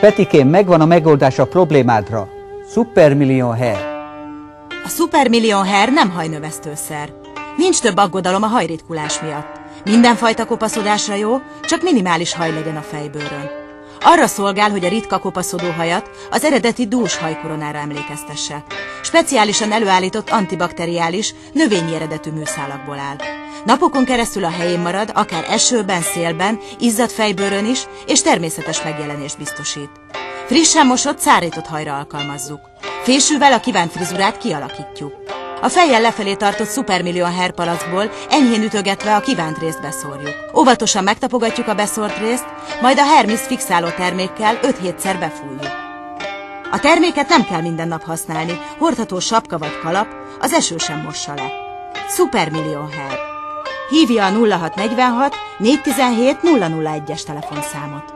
Petikém, megvan a megoldás a problémádra. Supermillion Hair. A Supermillion Hair nem hajnövesztőszer. Nincs több aggodalom a hajritkulás miatt. Mindenfajta kopaszodásra jó, csak minimális haj legyen a fejbőrön. Arra szolgál, hogy a ritka kopaszodó hajat az eredeti dús hajkoronára emlékeztesse. Speciálisan előállított antibakteriális, növényi eredetű műszálakból áll. Napokon keresztül a helyén marad, akár esőben, szélben, izzadt fejbőrön is, és természetes megjelenést biztosít. Frissen mosott, szárított hajra alkalmazzuk. Fésűvel a kívánt frizurát kialakítjuk. A fejjel lefelé tartott Supermillion Hair palackból enyhén ütögetve a kívánt részt beszórjuk. Óvatosan megtapogatjuk a beszórt részt, majd a Hair Mist fixáló termékkel 5-7-szer befújjuk. A terméket nem kell minden nap használni, hordható sapka vagy kalap, az eső sem mossa le. Supermillion Hair. Hívja a 0646 417 001-es telefonszámot.